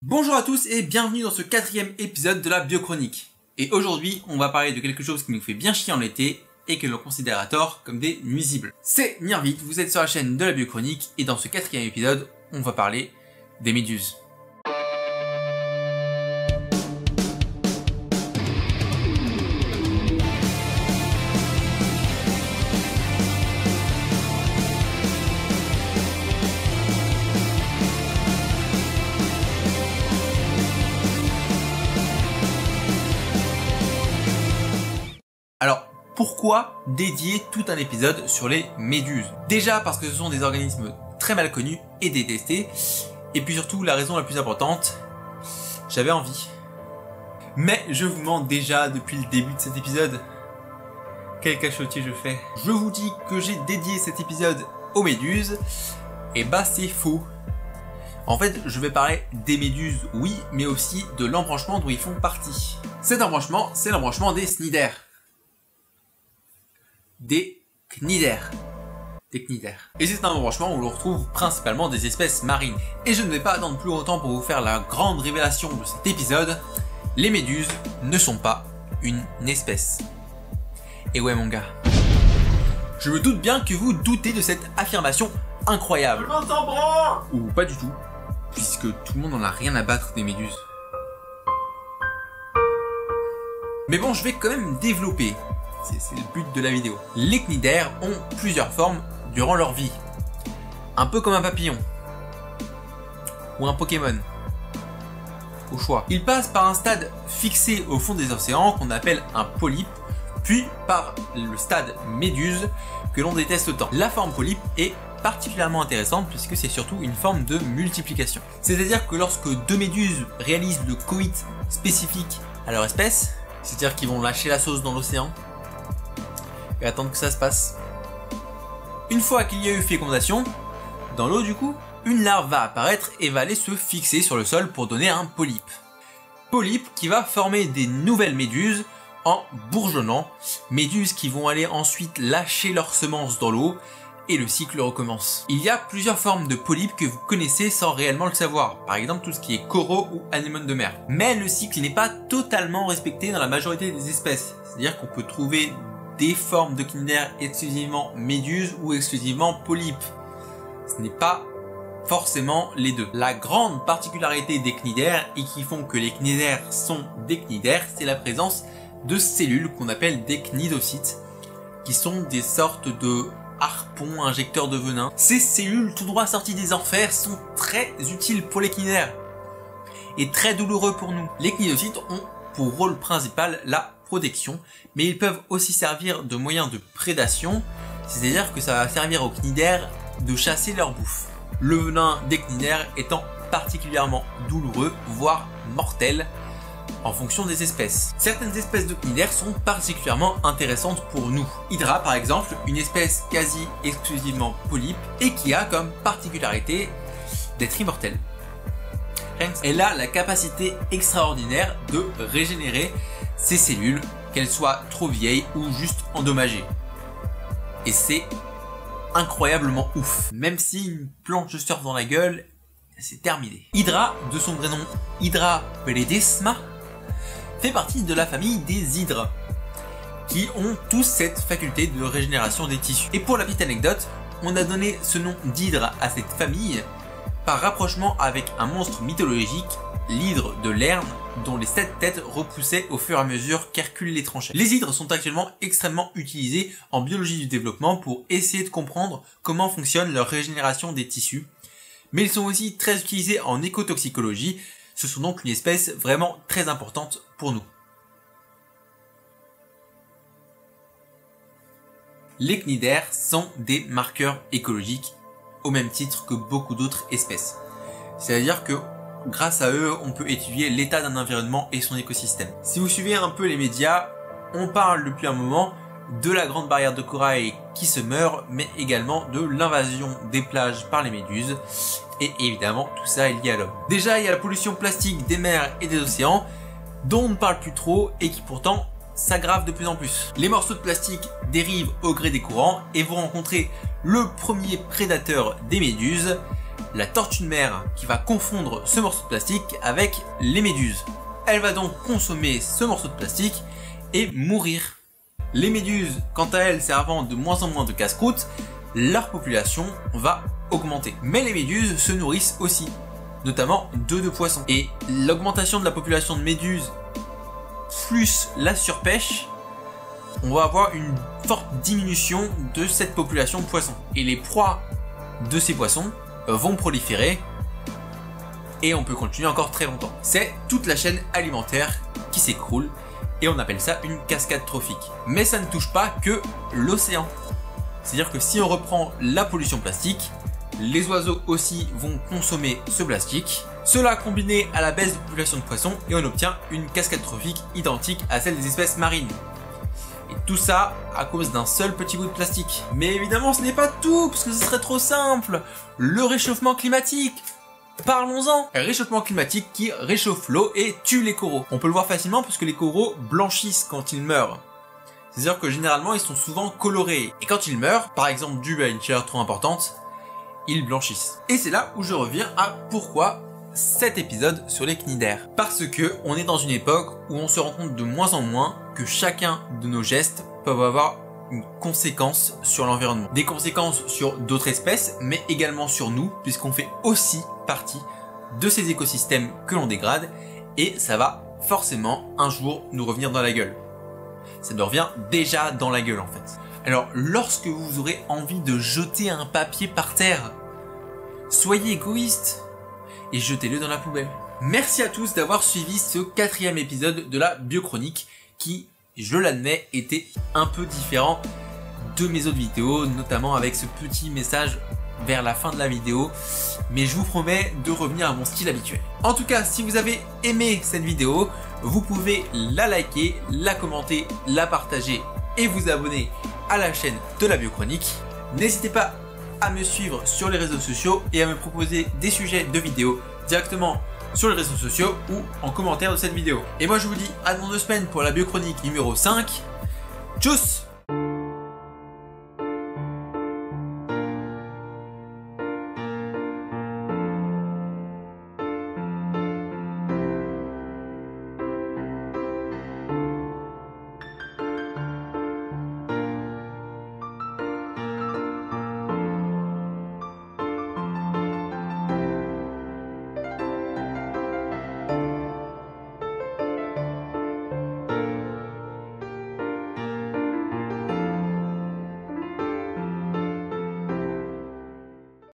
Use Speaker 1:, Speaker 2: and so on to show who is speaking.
Speaker 1: Bonjour à tous et bienvenue dans ce 4e épisode de la Biochronique. Et aujourd'hui, on va parler de quelque chose qui nous fait bien chier en été et que l'on considère à tort comme des nuisibles. C'est Nirvit, vous êtes sur la chaîne de la Biochronique et dans ce 4e épisode, on va parler des méduses. Alors, pourquoi dédier tout un épisode sur les méduses? Déjà parce que ce sont des organismes très mal connus et détestés, et puis surtout la raison la plus importante, j'avais envie. Mais je vous mens déjà depuis le début de cet épisode. Quel cachotier je fais. Je vous dis que j'ai dédié cet épisode aux méduses, et bah c'est faux. En fait, je vais parler des méduses, oui, mais aussi de l'embranchement dont ils font partie. Cet embranchement, c'est l'embranchement des cnidaires. Des cnidaires. Et c'est un embranchement où l'on retrouve principalement des espèces marines. Et je ne vais pas attendre plus longtemps pour vous faire la grande révélation de cet épisode. Les méduses ne sont pas une espèce. Et ouais mon gars. Je me doute bien que vous doutez de cette affirmation incroyable. Ou pas du tout, puisque tout le monde n'en a rien à battre des méduses. Mais bon, je vais quand même développer. C'est le but de la vidéo. Les cnidaires ont plusieurs formes durant leur vie. Un peu comme un papillon. Ou un Pokémon. Au choix. Ils passent par un stade fixé au fond des océans qu'on appelle un polype, puis par le stade méduse que l'on déteste tant. La forme polype est particulièrement intéressante puisque c'est surtout une forme de multiplication. C'est-à-dire que lorsque deux méduses réalisent le coït spécifique à leur espèce, c'est-à-dire qu'ils vont lâcher la sauce dans l'océan, et attendre que ça se passe. Une fois qu'il y a eu fécondation, dans l'eau du coup, une larve va apparaître et va aller se fixer sur le sol pour donner un polype. Polype qui va former des nouvelles méduses en bourgeonnant, méduses qui vont aller ensuite lâcher leurs semences dans l'eau et le cycle recommence. Il y a plusieurs formes de polypes que vous connaissez sans réellement le savoir, par exemple tout ce qui est coraux ou anémones de mer. Mais le cycle n'est pas totalement respecté dans la majorité des espèces, c'est-à-dire qu'on peut trouver des formes de cnidaires exclusivement méduses ou exclusivement polypes. Ce n'est pas forcément les deux. La grande particularité des cnidaires et qui font que les cnidaires sont des cnidaires, c'est la présence de cellules qu'on appelle des cnidocytes, qui sont des sortes de harpons injecteurs de venin. Ces cellules tout droit sorties des enfers sont très utiles pour les cnidaires et très douloureux pour nous. Les cnidocytes ont pour rôle principal la protection, mais ils peuvent aussi servir de moyen de prédation, c'est-à-dire que ça va servir aux cnidaires de chasser leur bouffe. Le venin des cnidaires étant particulièrement douloureux, voire mortel, en fonction des espèces. Certaines espèces de cnidaires sont particulièrement intéressantes pour nous. Hydra par exemple, une espèce quasi exclusivement polype et qui a comme particularité d'être immortelle. Elle a la capacité extraordinaire de régénérer ses cellules, qu'elles soient trop vieilles ou juste endommagées. Et c'est incroyablement ouf. Même si une planche de surf dans la gueule, c'est terminé. Hydra, de son vrai nom Hydra Peledesma, fait partie de la famille des hydres, qui ont tous cette faculté de régénération des tissus. Et pour la petite anecdote, on a donné ce nom d'hydre à cette famille par rapprochement avec un monstre mythologique, l'hydre de Lerne, dont les 7 têtes repoussaient au fur et à mesure qu'Hercule les tranchait. Les hydres sont actuellement extrêmement utilisés en biologie du développement pour essayer de comprendre comment fonctionne leur régénération des tissus, mais ils sont aussi très utilisés en écotoxicologie, ce sont donc une espèce vraiment très importante pour nous. Les cnidaires sont des marqueurs écologiques au même titre que beaucoup d'autres espèces. C'est-à-dire que grâce à eux, on peut étudier l'état d'un environnement et son écosystème. Si vous suivez un peu les médias, on parle depuis un moment de la grande barrière de corail qui se meurt, mais également de l'invasion des plages par les méduses. Et évidemment, tout ça est lié à l'homme. Déjà, il y a la pollution plastique des mers et des océans, dont on ne parle plus trop et qui pourtant s'aggrave de plus en plus. Les morceaux de plastique dérivent au gré des courants et vont rencontrer le premier prédateur des méduses, la tortue de mer qui va confondre ce morceau de plastique avec les méduses. Elle va donc consommer ce morceau de plastique et mourir. Les méduses, quant à elles, servant de moins en moins de casse-croûte, leur population va augmenter. Mais les méduses se nourrissent aussi, notamment d'œufs de poisson. Et l'augmentation de la population de méduses plus la surpêche, on va avoir une forte diminution de cette population de poissons. Et les proies de ces poissons vont proliférer et on peut continuer encore très longtemps. C'est toute la chaîne alimentaire qui s'écroule et on appelle ça une cascade trophique. Mais ça ne touche pas que l'océan. C'est-à-dire que si on reprend la pollution plastique, les oiseaux aussi vont consommer ce plastique. Cela combiné à la baisse de population de poissons et on obtient une cascade trophique identique à celle des espèces marines. Et tout ça à cause d'un seul petit bout de plastique. Mais évidemment ce n'est pas tout, parce que ce serait trop simple. Le réchauffement climatique. Parlons-en. Réchauffement climatique qui réchauffe l'eau et tue les coraux. On peut le voir facilement parce que les coraux blanchissent quand ils meurent. C'est-à-dire que généralement ils sont souvent colorés. Et quand ils meurent, par exemple dû à une chaleur trop importante, ils blanchissent. Et c'est là où je reviens à pourquoi cet épisode sur les cnidaires. Parce que on est dans une époque où on se rend compte de moins en moins que chacun de nos gestes peuvent avoir une conséquence sur l'environnement. Des conséquences sur d'autres espèces, mais également sur nous, puisqu'on fait aussi partie de ces écosystèmes que l'on dégrade, et ça va forcément un jour nous revenir dans la gueule. Ça nous revient déjà dans la gueule en fait. Alors lorsque vous aurez envie de jeter un papier par terre, soyez égoïste et jetez-le dans la poubelle. Merci à tous d'avoir suivi ce 4e épisode de la Biochronique qui, je l'admets, était un peu différent de mes autres vidéos, notamment avec ce petit message vers la fin de la vidéo, mais je vous promets de revenir à mon style habituel. En tout cas, si vous avez aimé cette vidéo, vous pouvez la liker, la commenter, la partager et vous abonner à la chaîne de la Biochronique. N'hésitez pas à me suivre sur les réseaux sociaux et à me proposer des sujets de vidéos directement sur les réseaux sociaux ou en commentaire de cette vidéo. Et moi je vous dis à dans 2 semaines pour la Biochronique numéro 5. Tchuss!